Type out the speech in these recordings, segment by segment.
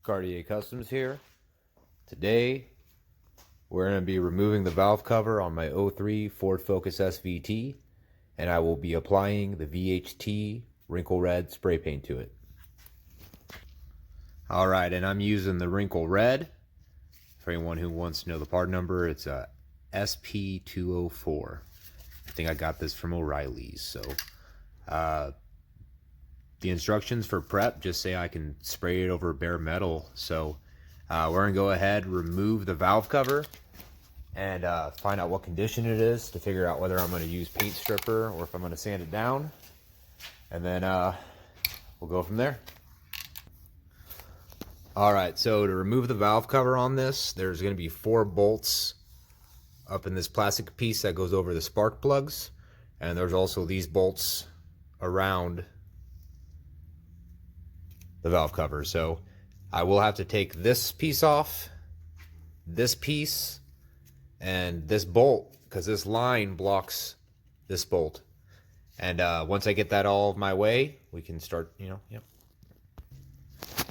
Cartier Customs here. Today we're going to be removing the valve cover on my 03 Ford Focus SVT, and I will be applying the VHT Wrinkle Red spray paint to it. Alright, and I'm using the Wrinkle Red. For anyone who wants to know the part number, it's a SP204. I think I got this from O'Reilly's. So the instructions for prep just say I can spray it over bare metal. So we're going to go ahead, remove the valve cover, and find out what condition it is to figure out whether I'm going to use paint stripper or if I'm going to sand it down. And then we'll go from there. Alright, so to remove the valve cover on this, there's going to be 4 bolts up in this plastic piece that goes over the spark plugs. And there's also these bolts around the valve cover. So I will have to take this piece off, this piece, and this bolt, because this line blocks this bolt. And once I get that all of my way, we can start,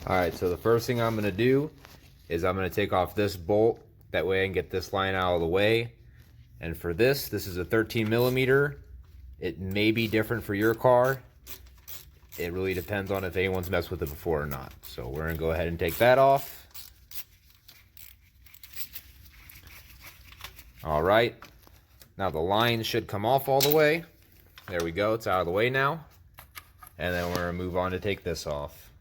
Alright, so the first thing I'm going to do is I'm going to take off this bolt. That way I can get this line out of the way. And for this is a 13 millimeter. It may be different for your car. It really depends on if anyone's messed with it before or not. So we're going to go ahead and take that off. Alright, now the line should come off all the way. There we go, it's out of the way now. And then we're going to move on to take this off.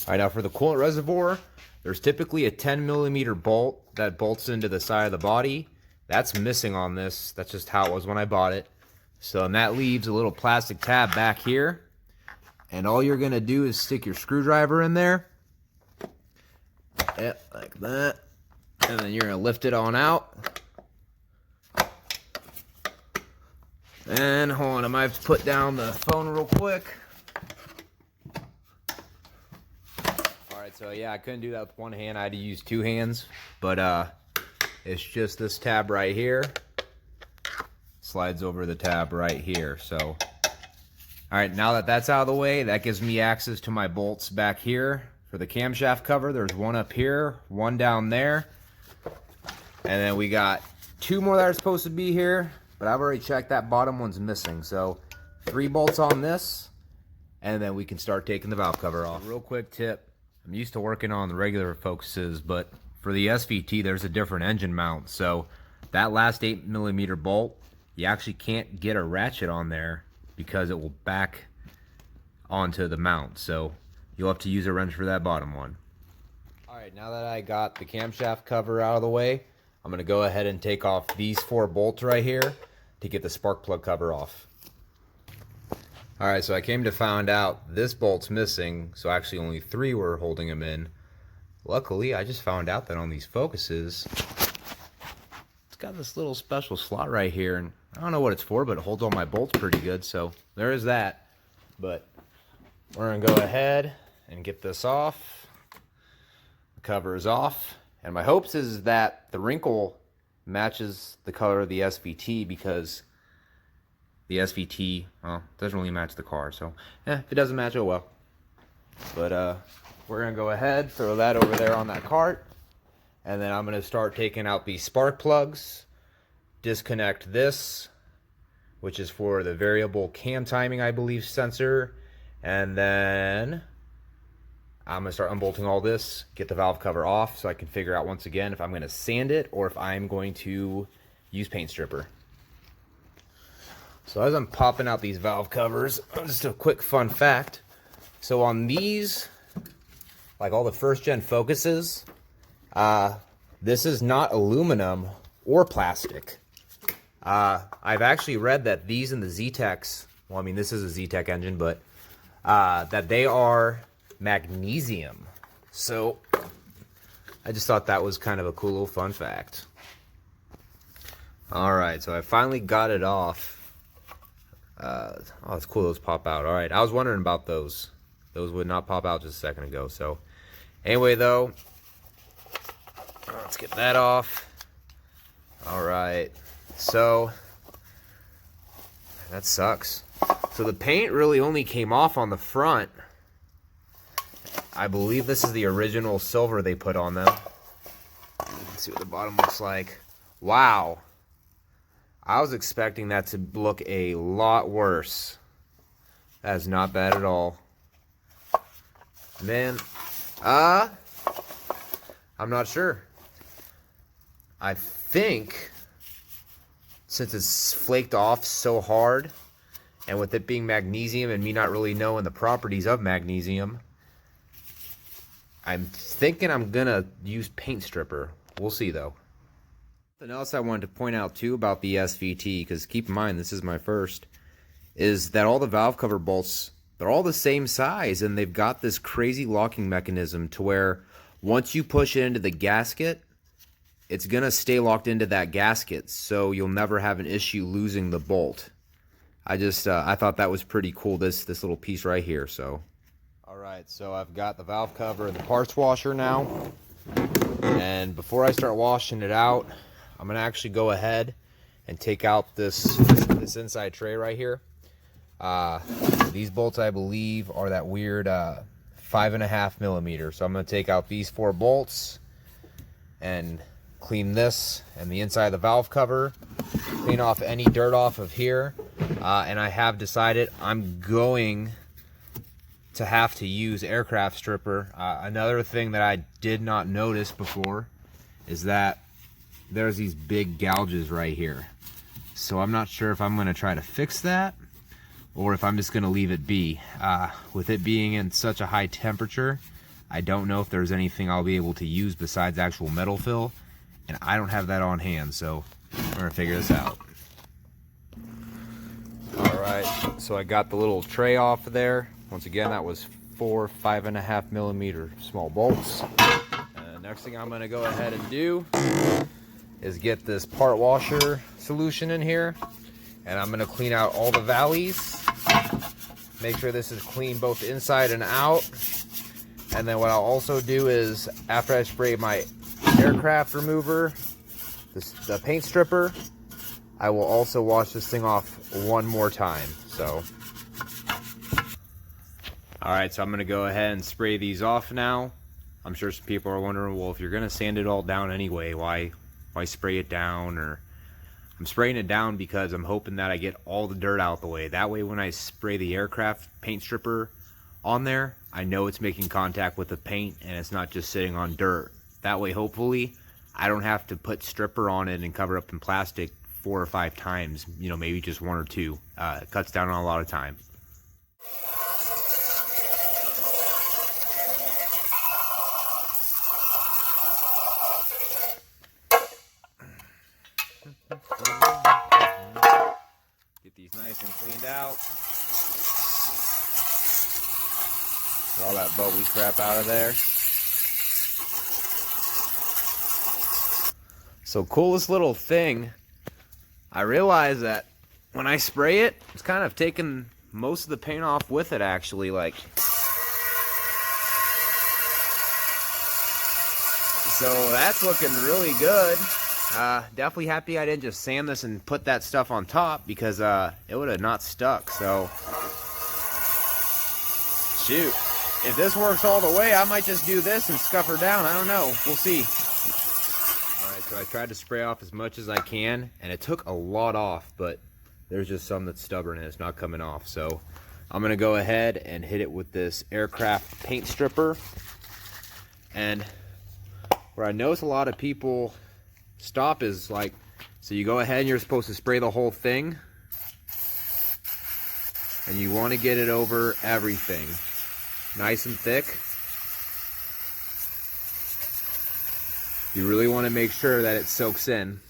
Alright, now for the coolant reservoir, there's typically a 10 millimeter bolt that bolts into the side of the body. That's missing on this. That's just how it was when I bought it. So, and that leaves a little plastic tab back here. And all you're going to do is stick your screwdriver in there. Yep, like that. And then you're going to lift it on out. And hold on, I might have to put down the phone real quick. Alright, so yeah, I couldn't do that with one hand. I had to use 2 hands. But it's just this tab right here. Slides over the tab right here. So alright, now that that's out of the way, that gives me access to my bolts back here. For the camshaft cover, there's one up here, one down there, and then we got 2 more that are supposed to be here, but I've already checked that bottom one's missing. So 3 bolts on this, and then we can start taking the valve cover off. Real quick tip, I'm used to working on the regular Focuses, but for the SVT there's a different engine mount. So that last 8 millimeter bolt, you actually can't get a ratchet on there because it will back onto the mount. So you'll have to use a wrench for that bottom one. Alright, now that I got the camshaft cover out of the way, I'm going to go ahead and take off these 4 bolts right here to get the spark plug cover off. Alright, so I came to find out this bolt's missing, so actually only 3 were holding them in. Luckily, I just found out that on these Focuses, it's got this little special slot right here, and I don't know what it's for, but it holds all my bolts pretty good, so there is that. But we're going to go ahead and get this off. The cover is off, and my hopes is that the Wrinkle matches the color of the SVT, because the SVT, well, doesn't really match the car, so if it doesn't match, oh well. But we're going to go ahead, throw that over there on that cart, and then I'm going to start taking out these spark plugs. Disconnect this, which is for the variable cam timing, I believe, sensor. And then I'm going to start unbolting all this, get the valve cover off so I can figure out once again if I'm going to sand it or if I'm going to use paint stripper. So as I'm popping out these valve covers, just a quick fun fact. So on these, like all the first gen Focuses, this is not aluminum or plastic. I've actually read that these in the Z-Techs, well, I mean, this is a Z-Tech engine, but that they are magnesium. So I just thought that was kind of a cool little fun fact. Alright, so I finally got it off. Oh, it's cool, those pop out. Alright, I was wondering about those. Those would not pop out just a second ago. So anyway, though, let's get that off. Alright, so that sucks. So the paint really only came off on the front. I believe this is the original silver they put on them. Let's see what the bottom looks like. Wow. I was expecting that to look a lot worse. That is not bad at all. Man, I'm not sure. I think since it's flaked off so hard, and with it being magnesium and me not really knowing the properties of magnesium, I'm thinking I'm gonna use paint stripper. We'll see though. Something else I wanted to point out too about the SVT, because keep in mind this is my first, is that all the valve cover bolts, they're all the same size, and they've got this crazy locking mechanism to where once you push it into the gasket, it's gonna stay locked into that gasket, so you'll never have an issue losing the bolt. I thought that was pretty cool, this little piece right here. So alright, so I've got the valve cover and the parts washer now, and before I start washing it out, I'm gonna actually go ahead and take out this inside tray right here. These bolts, I believe, are that weird 5.5 millimeter. So I'm gonna take out these 4 bolts and clean this and the inside of the valve cover, clean off any dirt off of here, and I have decided I'm going to have to use aircraft stripper. Another thing that I did not notice before is that there's these big gouges right here. So I'm not sure if I'm going to try to fix that or if I'm just going to leave it be. With it being in such a high temperature, I don't know if there's anything I'll be able to use besides actual metal fill, and I don't have that on hand, so we're going to figure this out. Alright, so I got the little tray off of there. Once again, that was 4 5.5 millimeter small bolts. Next thing I'm going to go ahead and do is get this part washer solution in here, and I'm going to clean out all the valleys, make sure this is clean both inside and out. And then what I'll also do is, after I spray my aircraft remover, the paint stripper, I will also wash this thing off one more time. So alright, so I'm going to go ahead and spray these off now. I'm sure some people are wondering, well, if you're going to sand it all down anyway, why spray it down? Or I'm spraying it down because I'm hoping that I get all the dirt out the way. That way when I spray the aircraft paint stripper on there, I know it's making contact with the paint and it's not just sitting on dirt. That way, hopefully, I don't have to put stripper on it and cover up in plastic 4 or 5 times, you know, maybe just 1 or 2. It cuts down on a lot of time. Get these nice and cleaned out. Get all that bubbly crap out of there. So coolest little thing, I realized that when I spray it, it's kind of taking most of the paint off with it actually. Like, so that's looking really good. Definitely happy I didn't just sand this and put that stuff on top, because it would have not stuck. So shoot, if this works all the way, I might just do this and scuff her down. I don't know, we'll see. Alright, so I tried to spray off as much as I can, and it took a lot off, but there's just some that's stubborn and it's not coming off. So I'm gonna go ahead and hit it with this aircraft paint stripper. And where I notice a lot of people stop is like, so you go ahead and you're supposed to spray the whole thing, and you want to get it over everything nice and thick. You really want to make sure that it soaks in.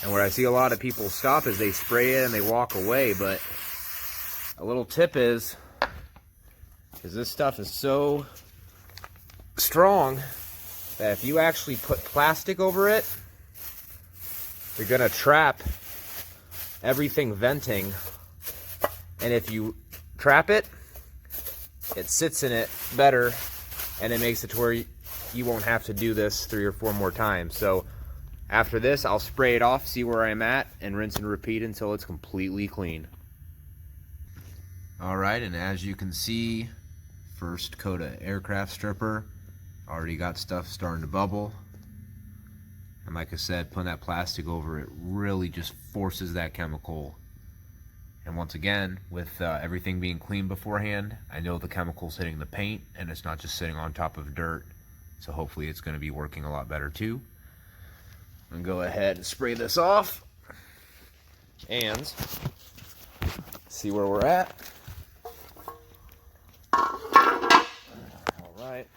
And where I see a lot of people stop is they spray it and they walk away. But a little tip is this stuff is so strong that if you actually put plastic over it, you're gonna trap everything venting. And if you trap it, it sits in it better, and it makes it to where you won't have to do this 3 or 4 more times. So After this, I'll spray it off, see where I'm at, and rinse and repeat until it's completely clean. Alright, and as you can see, first coat of aircraft stripper. Already got stuff starting to bubble. And like I said, putting that plastic over it really just forces that chemical. And once again, with everything being clean beforehand, I know the chemical's hitting the paint and it's not just sitting on top of dirt. So hopefully it's going to be working a lot better too. I'm going to go ahead and spray this off and see where we're at. All right.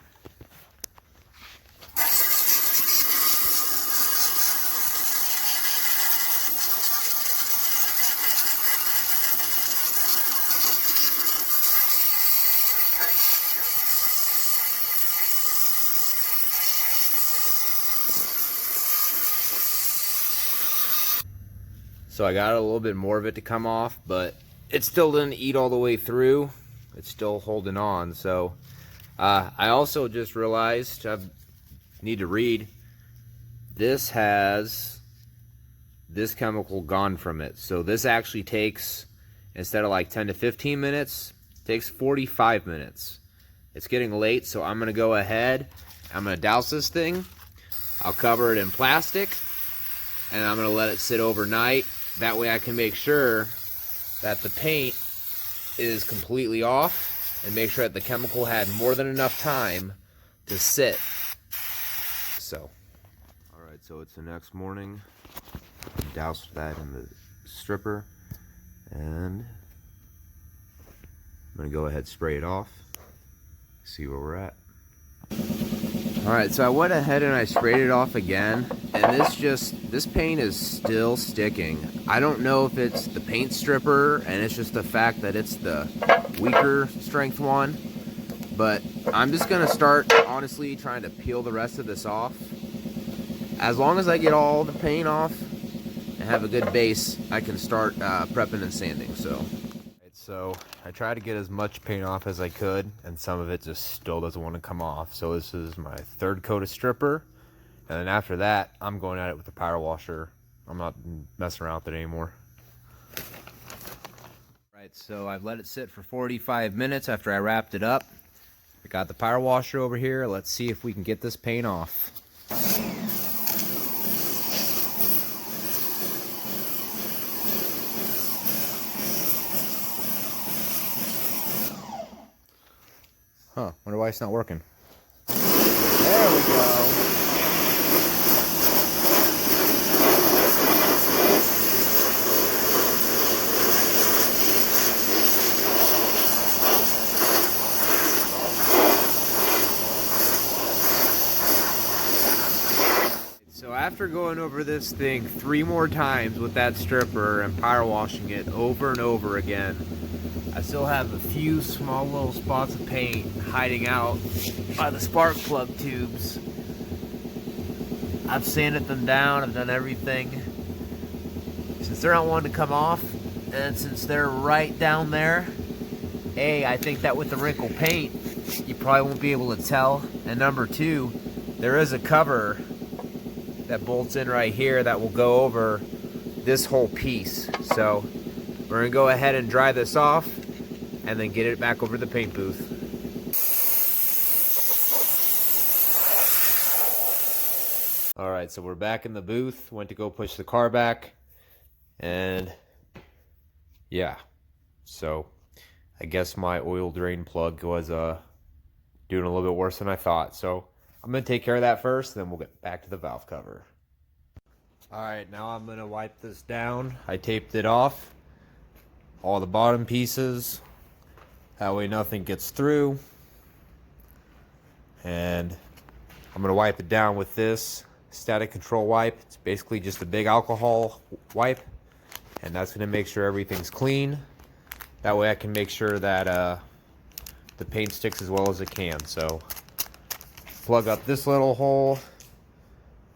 So I got a little bit more of it to come off, but it still didn't eat all the way through. It's still holding on. So I also just realized I need to read. This has this chemical gone from it. So this actually takes, instead of like 10 to 15 minutes, it takes 45 minutes. It's getting late, so I'm gonna go ahead. I'm gonna douse this thing. I'll cover it in plastic, and I'm gonna let it sit overnight. That way I can make sure that the paint is completely off and make sure that the chemical had more than enough time to sit. So, all right, so it's the next morning. Doused that in the stripper, and I'm gonna go ahead and spray it off, see where we're at. All right, so I went ahead and I sprayed it off again, and this paint is still sticking. I don't know if it's the paint stripper and it's just the fact that it's the weaker strength one, but I'm just gonna start honestly trying to peel the rest of this off. As long as I get all the paint off and have a good base, I can start prepping and sanding. So I tried to get as much paint off as I could, and some of it just still doesn't want to come off. So this is my third coat of stripper, and then after that, I'm going at it with the power washer. I'm not messing around with it anymore. Right, so I've let it sit for 45 minutes after I wrapped it up. I got the power washer over here. Let's see if we can get this paint off. Huh, wonder why it's not working. There we go. So after going over this thing 3 more times with that stripper and power washing it over and over again, I still have a few small little spots of paint hiding out by the spark plug tubes. I've sanded them down, I've done everything. Since they're not wanting to come off, and since they're right down there, I think that with the Wrinkle paint, you probably won't be able to tell. And number 2, there is a cover that bolts in right here that will go over this whole piece. So we're gonna go ahead and dry this off and then get it back over the paint booth. All right, so we're back in the booth. Went to go push the car back, and yeah, so I guess my oil drain plug was doing a little bit worse than I thought. So I'm gonna take care of that first, then we'll get back to the valve cover. All right, now I'm gonna wipe this down. I taped it off, all the bottom pieces. That way nothing gets through. And I'm gonna wipe it down with this static control wipe. It's basically just a big alcohol wipe, and that's gonna make sure everything's clean. That way I can make sure that the paint sticks as well as it can. So plug up this little hole,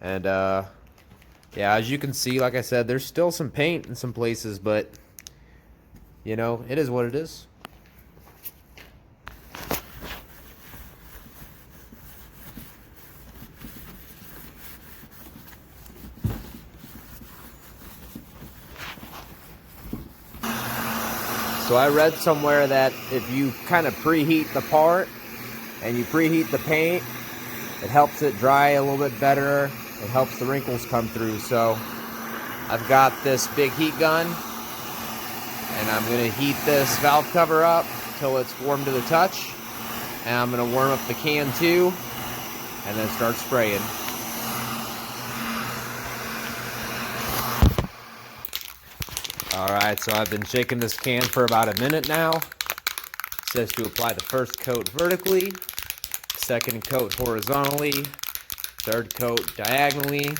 and yeah, as you can see, like I said, there's still some paint in some places, but you know, it is what it is. So I read somewhere that if you kind of preheat the part and you preheat the paint, it helps it dry a little bit better. It helps the wrinkles come through. So I've got this big heat gun, and I'm gonna heat this valve cover up till it's warm to the touch. And I'm gonna warm up the can too, and then start spraying. Alright, so I've been shaking this can for about a minute now. It says to apply the first coat vertically, second coat horizontally, third coat diagonally.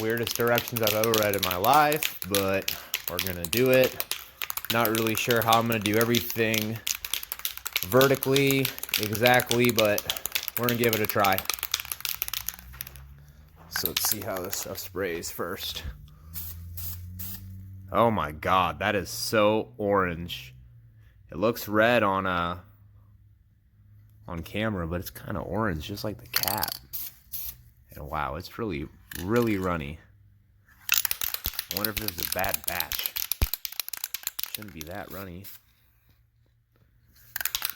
Weirdest directions I've ever read in my life, but we're gonna do it. Not really sure how I'm gonna do everything vertically exactly, but we're gonna give it a try. So let's see how this stuff sprays first. Oh my god, that is so orange. It looks red on camera, but it's kind of orange, just like the cap. And wow, it's really, really runny. I wonder if this is a bad batch. Shouldn't be that runny.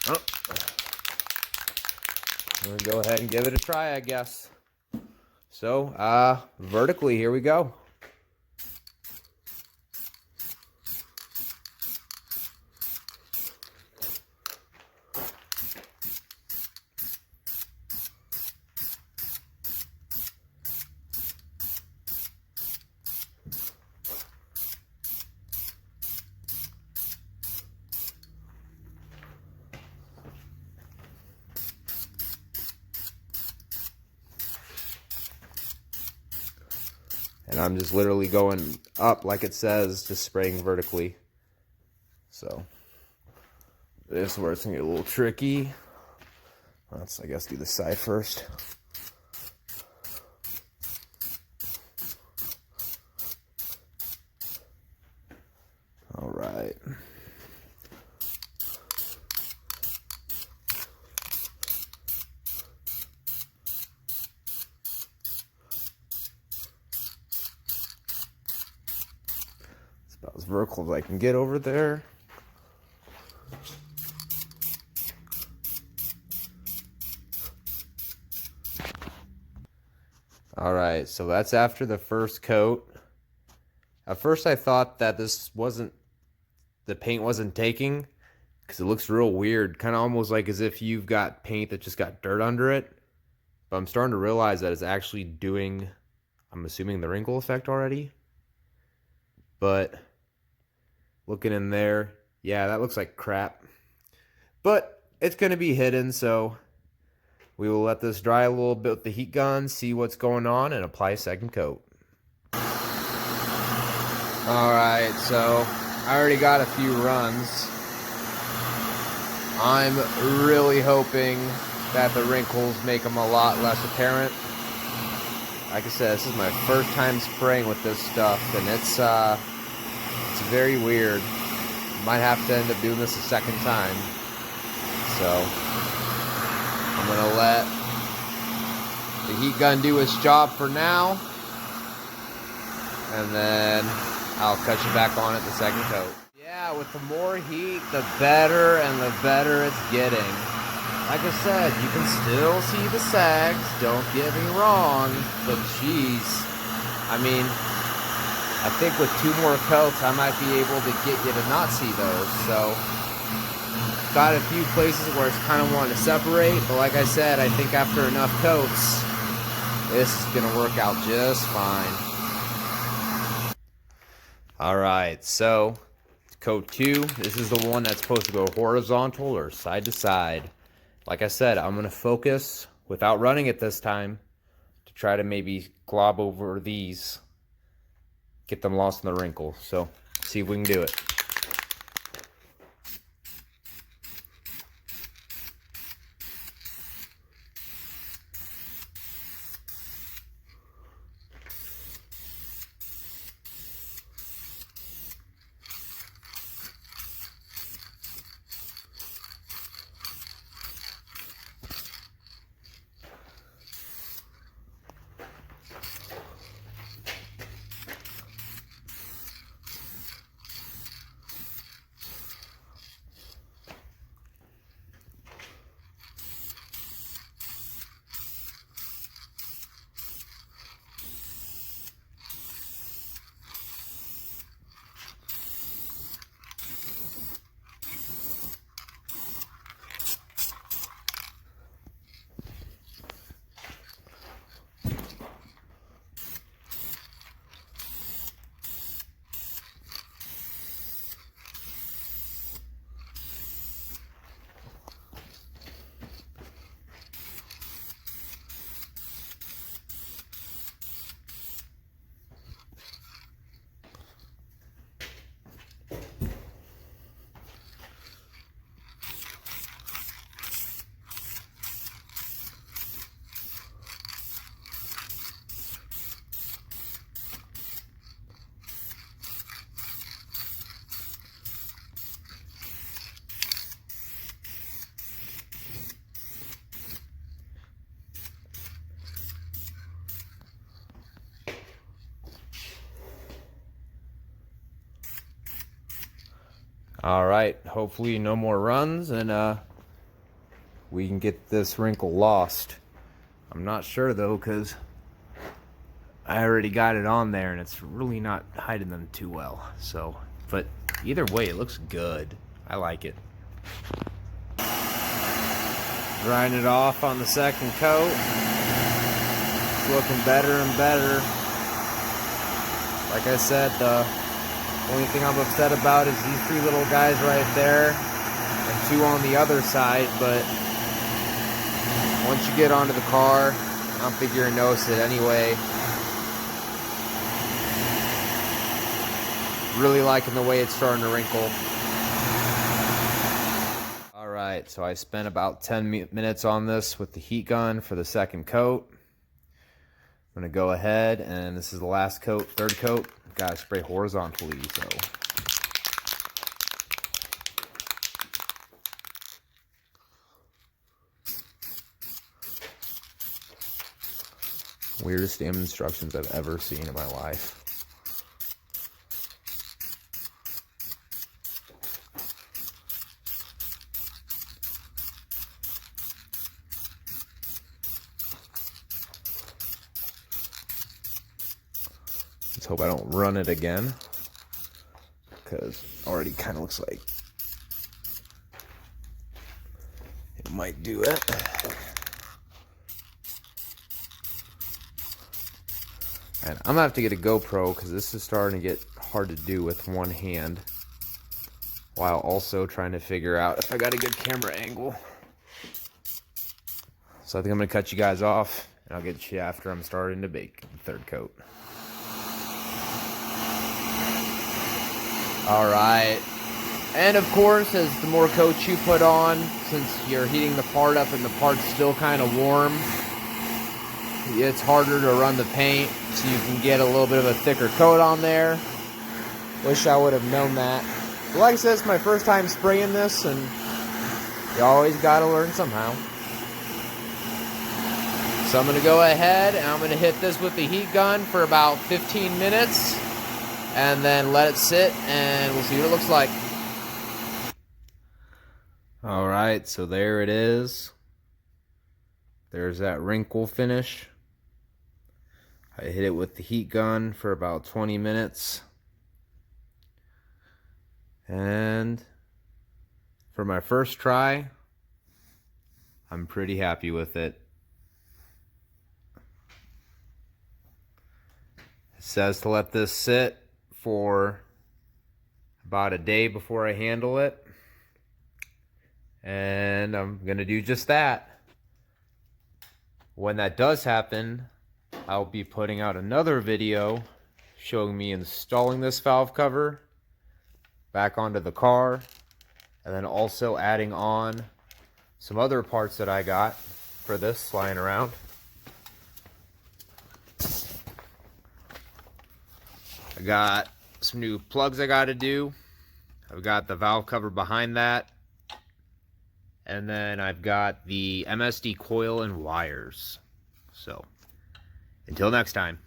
Oh. I'm gonna go ahead and give it a try, I guess. So, vertically, here we go. And I'm just literally going up like it says, just spraying vertically. So this is where it's gonna get a little tricky. Let's, I guess, do the side first. All right. About as vertical as I can get over there. Alright, so that's after the first coat. At first I thought that the paint wasn't taking, because it looks real weird, kind of almost like as if you've got paint that just got dirt under it. But I'm starting to realize that it's actually doing, I'm assuming, the wrinkle effect already. But looking in there, yeah, that looks like crap. But it's going to be hidden, so we will let this dry a little bit with the heat gun, see what's going on, and apply a second coat. Alright, so I already got a few runs. I'm really hoping that the wrinkles make them a lot less apparent. Like I said, this is my first time spraying with this stuff, and it's very weird. Might have to end up doing this a second time. So I'm gonna let the heat gun do its job for now, and then I'll catch you back on it the second coat. Yeah, with the more heat, the better and the better it's getting. Like I said, you can still see the sags, don't get me wrong, but geez, I mean, I think with 2 more coats, I might be able to get you to not see those. So, got a few places where it's kind of wanting to separate, but like I said, I think after enough coats, this is going to work out just fine. Alright, so, coat 2, this is the one that's supposed to go horizontal or side to side. Like I said, I'm going to focus without running it this time to try to maybe glob over these. Get them lost in the wrinkle. So, see if we can do it. All right, hopefully no more runs, and we can get this wrinkle lost. I'm not sure though, because I already got it on there and it's really not hiding them too well. So, but either way, it looks good. I like it. Drying it off on the second coat. It's looking better and better. Like I said, the only thing I'm upset about is these three little guys right there and two on the other side, but once you get onto the car, I don't think you're gonna notice it anyway. Really liking the way it's starting to wrinkle. Alright, so I spent about 10 minutes on this with the heat gun for the second coat. I'm going to go ahead, and this is the last coat, third coat. Got to spray horizontally, so. Weirdest damn instructions I've ever seen in my life. Let's hope I don't run it again, because already kind of looks like it might do it. And I'm gonna have to get a GoPro because this is starting to get hard to do with one hand, while also trying to figure out if I got a good camera angle. So I think I'm gonna cut you guys off, and I'll get you after I'm starting to bake the third coat. All right, and of course, as the more coats you put on, since you're heating the part up and the part's still kind of warm, it's harder to run the paint, so you can get a little bit of a thicker coat on there. Wish I would have known that. But like I said, it's my first time spraying this, and you always gotta learn somehow. So I'm gonna go ahead and I'm gonna hit this with the heat gun for about 15 minutes. And then let it sit, and we'll see what it looks like. All right, so there it is. There's that wrinkle finish. I hit it with the heat gun for about 20 minutes. And for my first try, I'm pretty happy with it. It says to let this sit for about a day before I handle it, and I'm gonna do just that. When that does happen, I'll be putting out another video showing me installing this valve cover back onto the car, and then also adding on some other parts that I got for this lying around. I got some new plugs I got to do. I've got the valve cover behind that. And then I've got the MSD coil and wires. So, until next time.